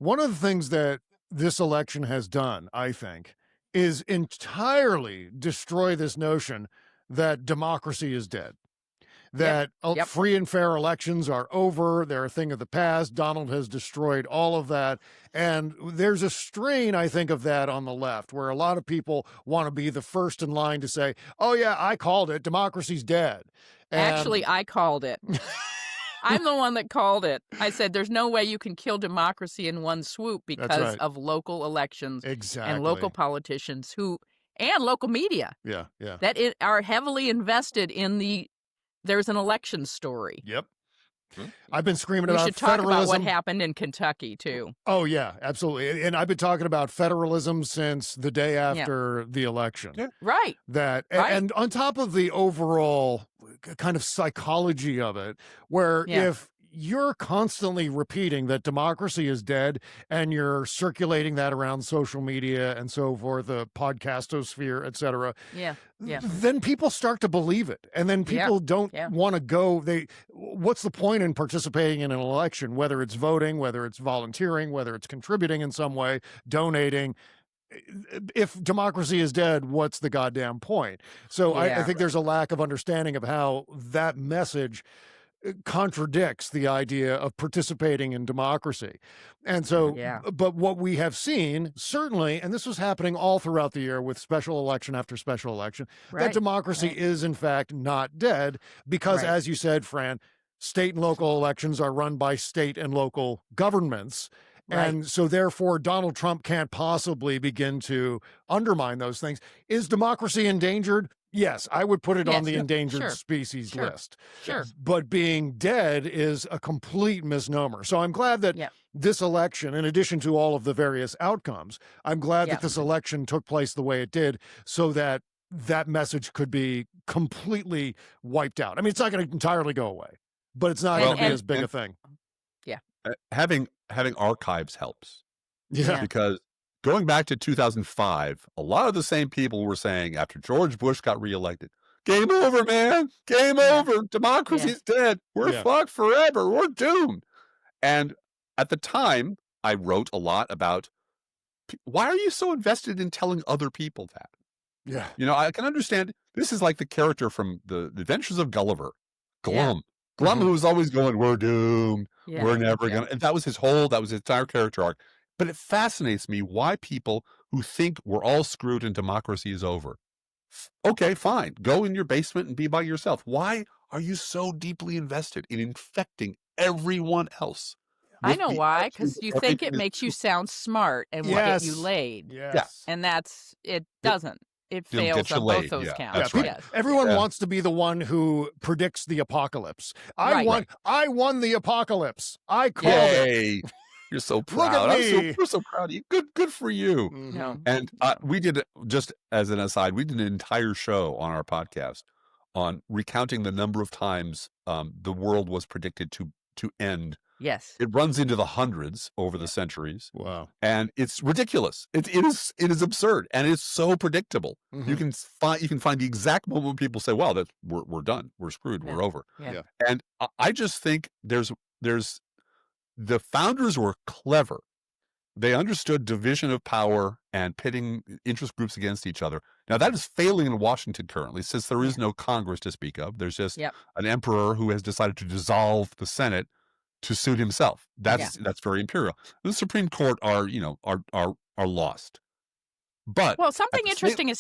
One of the things that this election has done, I think, is entirely destroy this notion that democracy is dead. That Yep. free and fair elections are over. They're a thing of the past. Donald has destroyed all of that. And there's a strain, I think, of that on the left, where a lot of people want to be the first in line to say, oh, yeah, I called it. Democracy's dead. And Actually, I called it. I'm the one that called it. I said there's no way you can kill democracy in one swoop because of local elections and local politicians and local media that are heavily invested in there's an election story. Yep. I've been screaming We about should talk federalism. about what happened in Kentucky, too. Oh, yeah, absolutely. And I've been talking about federalism since the day after the election. Yeah. Right. And on top of the overall kind of psychology of it, where if you're constantly repeating that democracy is dead and you're circulating that around social media and so forth, the podcastosphere, et cetera, then people start to believe it. And then people don't want to go. What's the point in participating in an election, whether it's voting, whether it's volunteering, whether it's contributing in some way, donating? If democracy is dead, what's the goddamn point? So I think there's a lack of understanding of how that message contradicts the idea of participating in democracy. And so, but what we have seen, certainly, and this was happening all throughout the year with special election after special election, that democracy is, in fact, not dead because, as you said, Fran, state and local elections are run by state and local governments. And so, therefore, Donald Trump can't possibly begin to undermine those things. Is democracy endangered? Yes, I would put it on the endangered species list. Sure. But being dead is a complete misnomer. So I'm glad that this election, in addition to all of the various outcomes, I'm glad that this election took place the way it did so that that message could be completely wiped out. I mean, it's not going to entirely go away, but it's not going to be as big a thing. Having archives helps. Yeah. Because going back to 2005, a lot of the same people were saying after George Bush got reelected, game over, man, game over. Democracy's dead. We're fucked forever. We're doomed. And at the time, I wrote a lot about why are you so invested in telling other people that? Yeah. You know, I can understand. This is like the character from the Adventures of Gulliver, Glum. Glum, who was always going, we're doomed. We're never going to. And that was his entire character arc. But it fascinates me why people who think we're all screwed and democracy is over. Okay, fine. Go in your basement and be by yourself. Why are you so deeply invested in infecting everyone else? I know why, because you think it makes you sound smart and will get you laid. Yes. And it doesn't. It fails on both those counts. Everyone wants to be the one who predicts the apocalypse. I won the apocalypse. I called it. You're so proud. Look at me. We're so proud of you. Good for you. And we did, just as an aside, we did an entire show on our podcast on recounting the number of times the world was predicted to end. Yes. It runs into the hundreds over the centuries. Wow. And it's ridiculous. It is absurd. And it's so predictable. You can find the exact moment when people say, well, we're done. We're screwed. We're over. Yeah. And I just think there's the founders were clever. They understood division of power and pitting interest groups against each other. Now, that is failing in Washington currently, since there is no Congress to speak of. There's just an emperor who has decided to dissolve the Senate to suit himself. That's very imperial. The Supreme Court are lost. But something interesting is